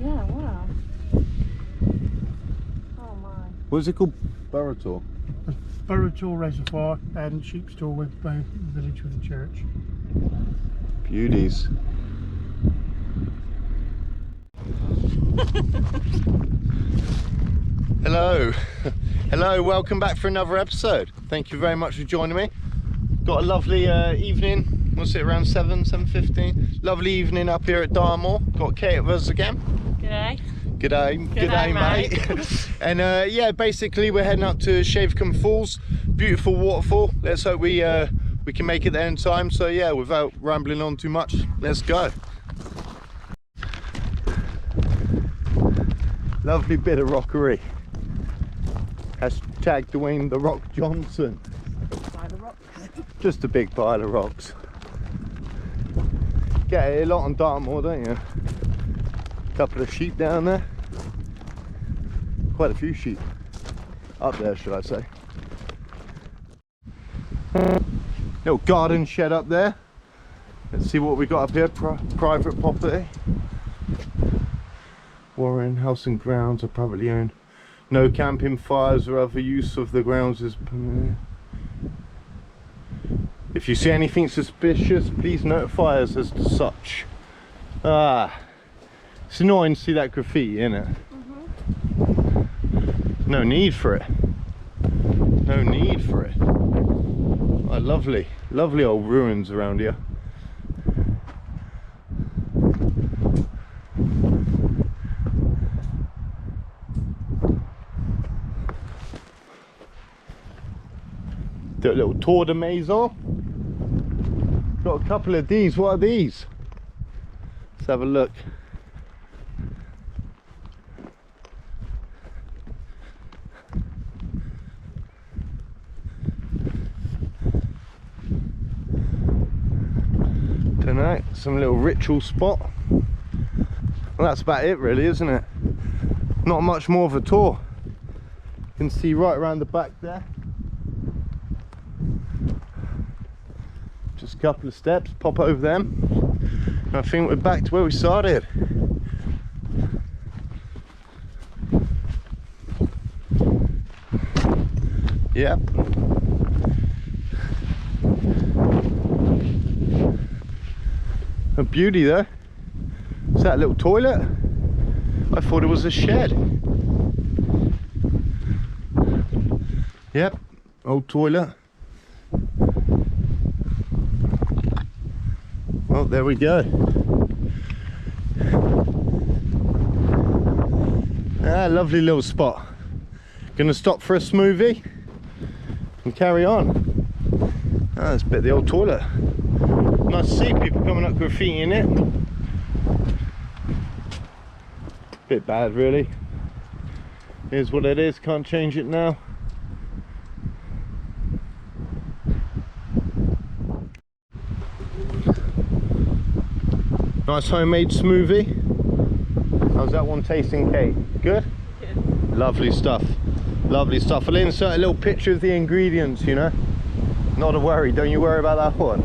Yeah, wow. Oh my. What is it called? Burrator? Burrator Reservoir and Sheepstall with village with the church. Beauties. Hello. Hello, welcome back for another episode. Thank you very much for joining me. Got a lovely evening. What's it, around 7:15? Lovely evening up here at Dartmoor. Got Kate with us again. G'day. G'day mate. And yeah, basically we're heading up to Shavecombe Falls. Beautiful waterfall. Let's hope we can make it there in time. So yeah, without rambling on too much, let's go. Lovely bit of rockery. Hashtag Dwayne The Rock Johnson. Pile of rocks. Just a big pile of rocks. Get it a lot on Dartmoor, don't you? Couple of sheep down there. Quite a few sheep. Up there, should I say. Little garden shed up there. Let's see what we got up here. Private property. Warren House and grounds are privately owned. No camping fires or other use of the grounds is permitted. If you see anything suspicious, please notify us as to such. It's annoying to see that graffiti, isn't it? No need for it. No need for it. Oh, lovely, lovely old ruins around here. Do a little tour de maison. Got a couple of these. What are these? Let's have a look. Don't know, some little ritual spot. Well, that's about it really, isn't it? Not much more of a tour. You can see right around the back there. Just a couple of steps, pop over them. And I think we're back to where we started. Yep. A beauty though. Is that a little toilet? I thought it was a shed. Yep, old toilet. Well, there we go. Lovely little spot. Gonna stop for a smoothie and carry on. That's a bit of the old toilet. Nice to see people coming up graffiti in it. Bit bad really. Here's what it is, can't change it now. Nice homemade smoothie. How's that one tasting, Kate? Good? Good. Lovely stuff. Lovely stuff. I'll insert a little picture of the ingredients, you know. Not a worry, don't you worry about that one.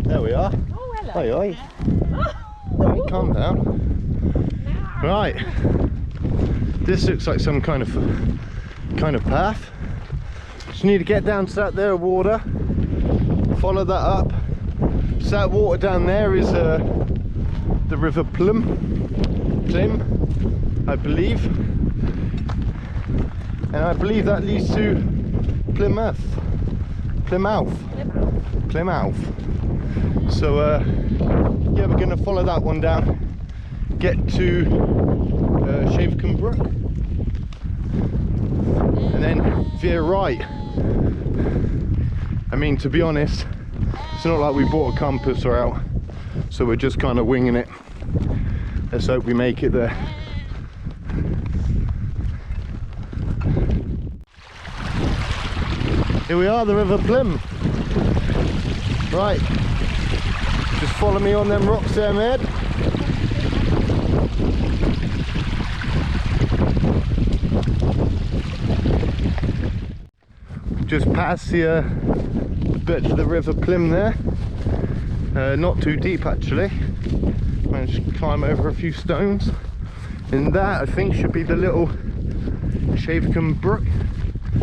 There we are. Oh, hello. Oi, oi. Right, calm down. Right. This looks like some kind of path. Just need to get down to that there water. Follow that up. So that water down there is the River Plym, I believe. And I believe that leads to Plymouth. So yeah, we're going to follow that one down, get to Shavecombe Brook, and then veer right. I mean, to be honest, it's not like we bought a compass or out, so we're just kind of winging it. Let's hope we make it there. Here we are, the River Plym. Right, just follow me on them rocks there, mate. Just past the bit of the River Plym there. Not too deep actually. Managed to climb over a few stones. And that I think should be the little Shavercombe Brook.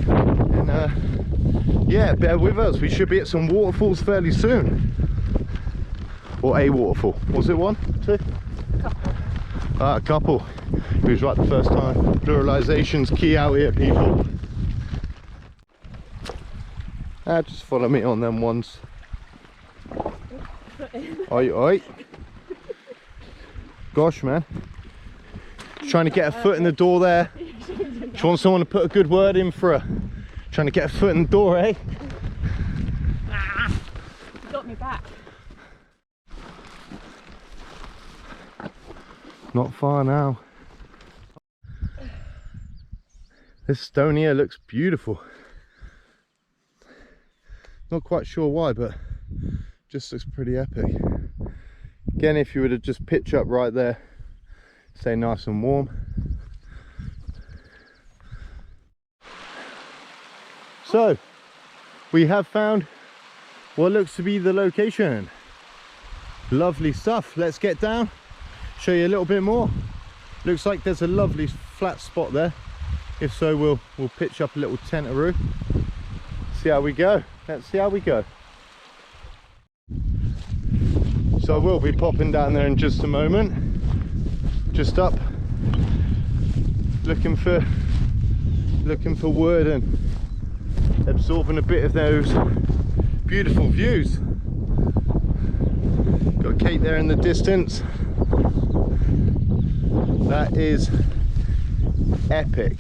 And yeah, bear with us. We should be at some waterfalls fairly soon. Or a waterfall. Was it one? Two? A couple. He was right the first time. Pluralization's key out here, people. Just follow me on them ones. Oi, oi. Gosh, man. Trying to get a foot in the door there. Just want someone to put a good word in for her. Trying to get a foot in the door, eh? You got me back. Not far now. This stone here looks beautiful. Not quite sure why, but just looks pretty epic. Again, if you were to just pitch up right there, stay nice and warm. So, we have found what looks to be the location. Lovely stuff. Let's get down, show you a little bit more. Looks like there's a lovely flat spot there. If so, we'll pitch up a little tent-a-roo. See how we go. Let's see how we go. So I will be popping down there in just a moment. Just up, looking for wood and absorbing a bit of those beautiful views. Got Kate there in the distance. That is epic.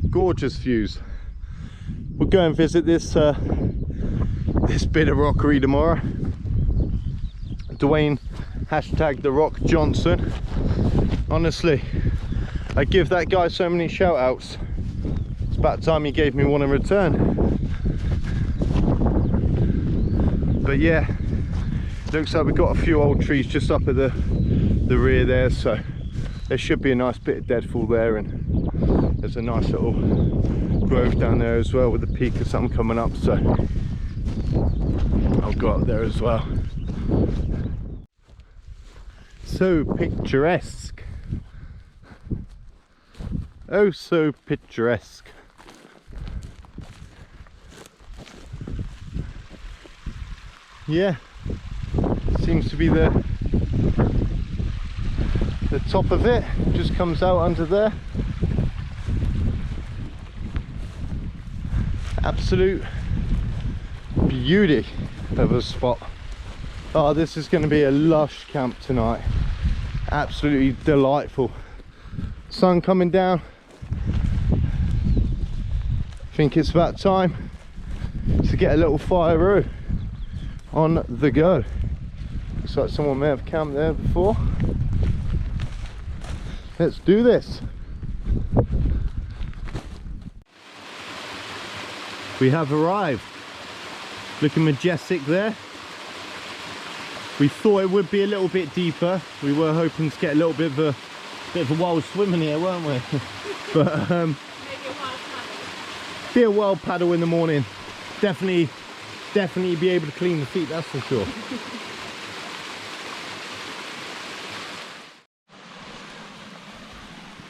Gorgeous views. We'll go and visit this this bit of rockery tomorrow. Dwayne #TheRockJohnson. Honestly, I give that guy so many shout outs. It's about time he gave me one in return. But yeah, looks like we've got a few old trees just up at the rear there, so there should be a nice bit of deadfall there, and there's a nice little grove down there as well with a peak of something coming up, so I'll go up there as well. So picturesque. Oh, so picturesque. Yeah, seems to be the top of it. Just comes out under there. Absolute beauty of a spot. Oh, this is going to be a lush camp tonight. Absolutely delightful. Sun coming down. I think it's about time to get a little fire on the go. Looks like someone may have camped there before. Let's do this. We have arrived. Looking majestic there. We thought it would be a little bit deeper. We were hoping to get a little bit of a wild swim in here, weren't we? But Maybe a wild paddle. be a wild paddle in the morning. Definitely be able to clean the feet, that's for sure.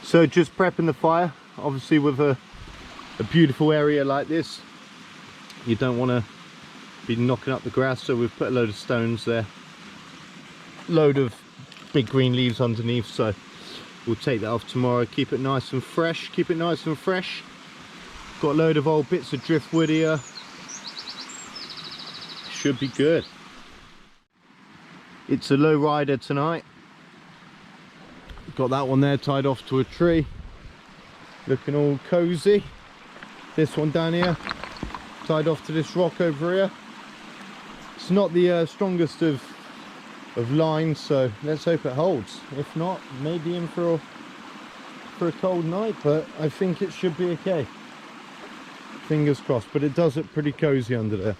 So just prepping the fire. Obviously with a beautiful area like this, you don't want to be knocking up the grass, so we've put a load of stones there, load of big green leaves underneath, so we'll take that off tomorrow. Keep it nice and fresh, got a load of old bits of driftwood here. Should be good. It's a low rider tonight. Got that one there tied off to a tree, looking all cozy. This one down here tied off to this rock over here. It's not the strongest of lines, so let's hope it holds. If not, maybe in for a cold night, but I think it should be okay. Fingers crossed. But it does look pretty cozy under there.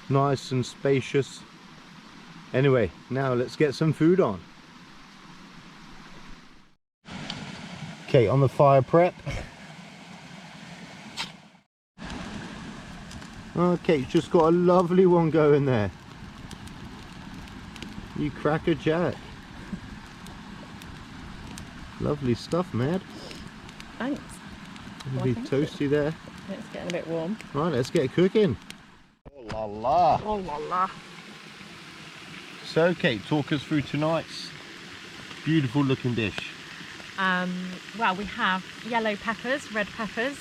Nice and spacious. Anyway, now let's get some food on. Okay, on the fire prep. Oh, Kate's just got a lovely one going there. You cracker jack. Lovely stuff, Mad. Thanks. It'll be toasty there. It's getting a bit warm. Right, let's get cooking. Oh la la. Oh la la. So Kate, talk us through tonight's beautiful looking dish. Well, we have yellow peppers, red peppers,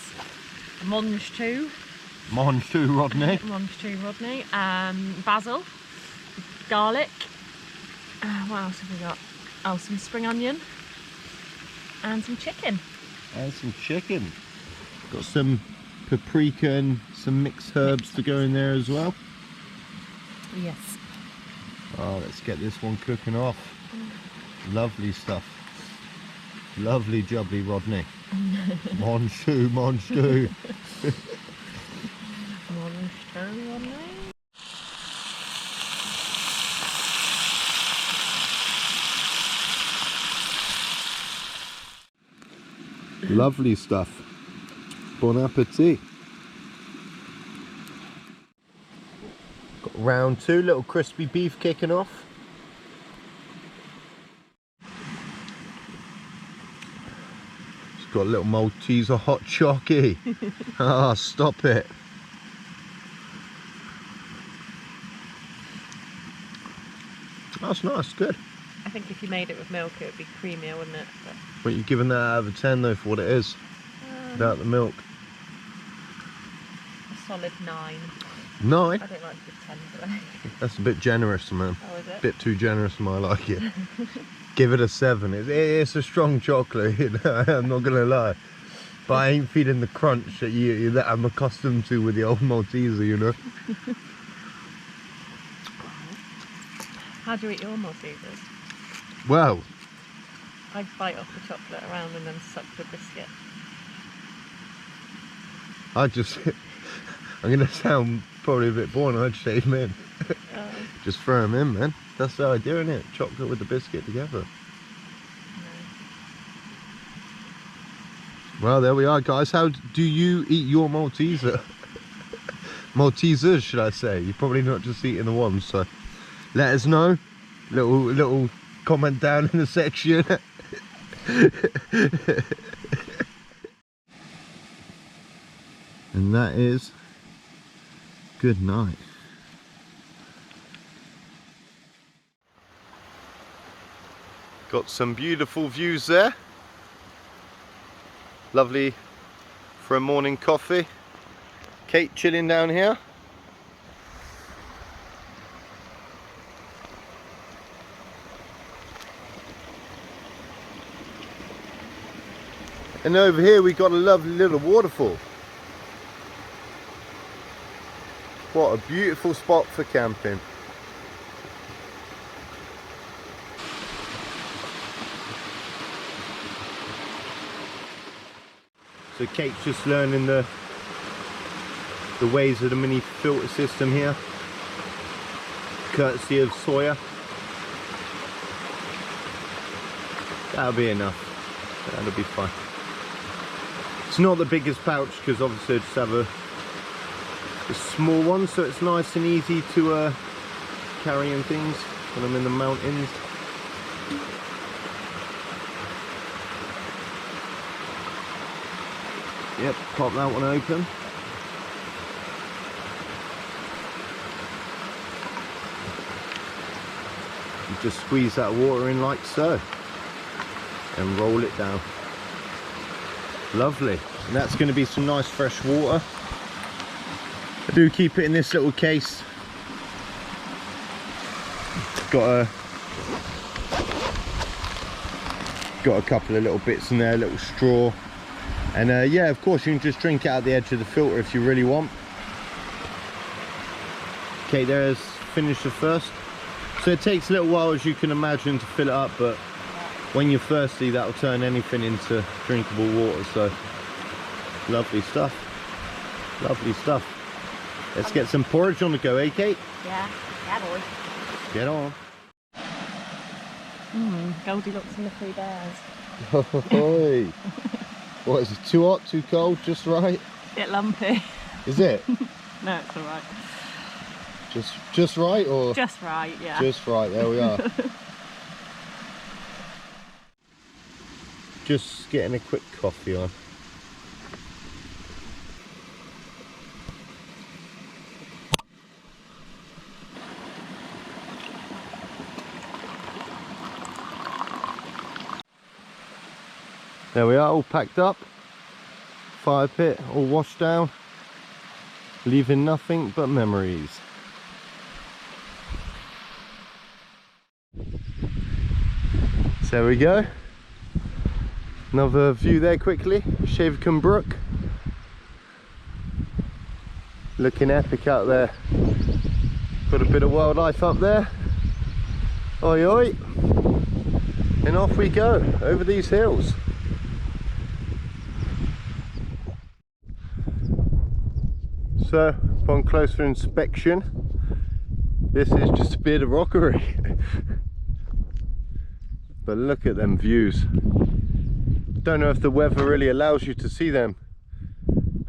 mange too. Mange too, Rodney. Mange too, Rodney. Basil, garlic. What else have we got? Oh, some spring onion and some chicken. And some chicken. Got some paprika and some mixed herbs to go in there as well. Yes. Oh, let's get this one cooking off. Lovely stuff. Lovely jubbly, Rodney. Mange too, mange too. Mange too, Rodney. Lovely stuff. Bon appetit. Got round two, little crispy beef kicking off. It's got a little Malteser hot chockey. Ah, stop it. That's nice, good. I think if you made it with milk, it would be creamier, wouldn't it? But you're giving that out of a 10 though for what it is, without the milk. A solid 9. 9? I don't like to give 10 today. That's a bit generous, man. Oh, is it? Bit too generous for my liking. Give it a 7. It's a strong chocolate, you know, I'm not gonna lie. But I ain't feeling the crunch that I'm accustomed to with the old Malteser, you know. How do you eat your Maltesers? Well, I bite off the chocolate around and then suck the biscuit. I'm gonna sound probably a bit boring, I'd shave them in. Just throw them in, man. That's the idea, isn't it? Chocolate with the biscuit together. No. Well, there we are, guys. How do you eat your Malteser? Maltesers, should I say? You're probably not just eating the ones, so let us know. Little comment down in the section. And that is good night. Got some beautiful views there. Lovely for a morning coffee. Kate chilling down here. And over here we got a lovely little waterfall. What a beautiful spot for camping. So Kate's just learning the ways of the mini filter system here, courtesy of Sawyer. That'll be enough. That'll be fine. It's not the biggest pouch because obviously I just have a small one, so it's nice and easy to carry in things when I'm in the mountains. Yep, pop that one open. You just squeeze that water in like so and roll it down. Lovely. And that's going to be some nice fresh water. I do keep it in this little case. Got a couple of little bits in there, a little straw. And yeah, of course you can just drink it out the edge of the filter if you really want. Okay, there's finished the first. So it takes a little while, as you can imagine, to fill it up, but when you're thirsty, that'll turn anything into drinkable water. So lovely stuff. Lovely stuff. Let's get some porridge on the go, eh, Kate? Yeah, boy. Get on. Goldilocks and the 3 bears. What is it? Too hot, too cold, just right? Bit lumpy. Is it? No, it's all right. Just right, or? Just right, yeah. Just right, there we are. Just getting a quick coffee on. There we are, all packed up. Fire pit all washed down, leaving nothing but memories. So there we go. Another view there quickly, Shavercombe Brook. Looking epic out there. Got a bit of wildlife up there. Oi oi. And off we go, over these hills. So, upon closer inspection, this is just a bit of rockery. But look at them views. Don't know if the weather really allows you to see them,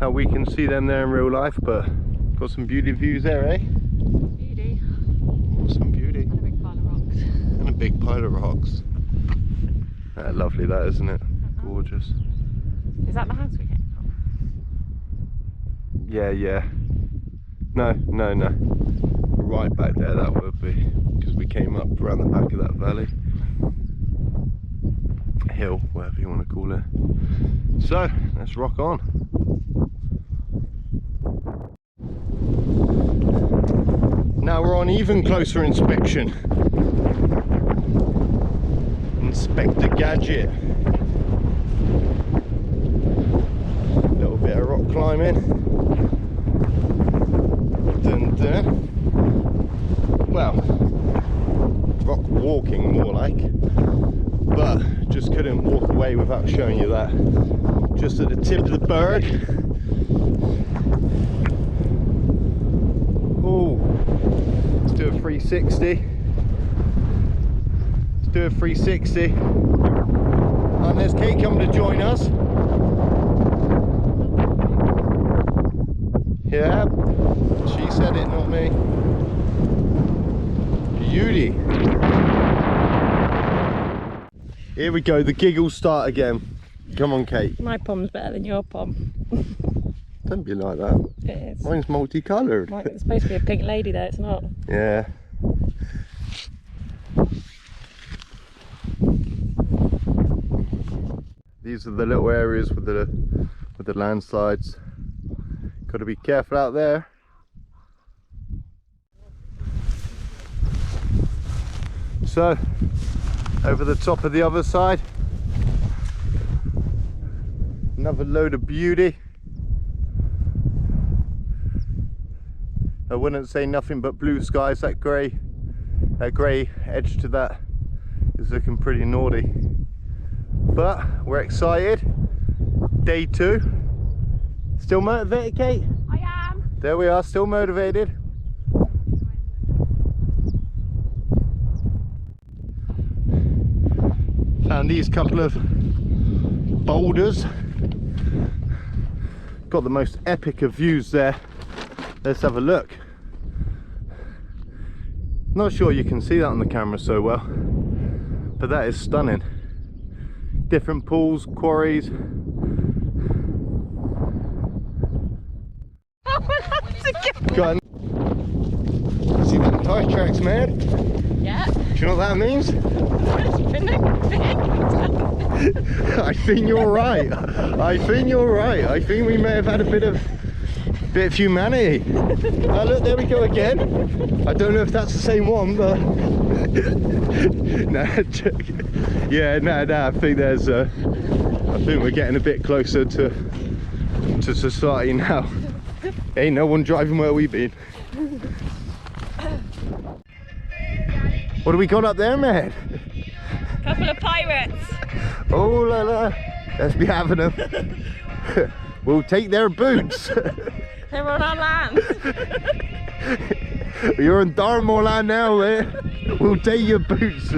how we can see them there in real life, but got some beauty views there, eh? Beauty. Some beauty. And a big pile of rocks. And a big pile of rocks. Lovely that, isn't it? Gorgeous. Is that the house we came from? Yeah. No. Right back there that would be, because we came up around the back of that valley. Hill, whatever you want to call it. So, let's rock on. Now we're on even closer inspection. Inspector Gadget. Little bit of rock climbing. Dun dun. Well, rock walking more like. But just couldn't walk away without showing you that. Just at the tip of the berg. Oh, let's do a 360. Let's do a 360. And there's Kate coming to join us. Yeah, she said it, not me. Beauty. Here we go, the giggles start again. Come on, Kate. My pom's better than your pom. Don't be like that. It is. Mine's multicoloured. It's supposed to be a pink lady though, it's not. Yeah. These are the little areas with the landslides. Got to be careful out there. So, over the top of the other side, another load of beauty. I wouldn't say nothing but blue skies. That grey edge to that is looking pretty naughty. But we're excited. Day 2. Still motivated, Kate? I am. There we are, still motivated. Found these couple of boulders. Got the most epic of views there. Let's have a look. Not sure you can see that on the camera so well, but that is stunning. Different pools, quarries. Got see the tire tracks, man? Yeah. Do you know what that means? I think you're right. I think you're right. I think we may have had a bit of humanity. Oh, look, there we go again. I don't know if that's the same one, but I think there's I think we're getting a bit closer to society now. Ain't no one driving where we've been. What do we got up there, man? Couple of pirates. Oh la la, let's be having them. We'll take their boots. They're on our land. You're in Dartmoor land now, man. We'll take your boots.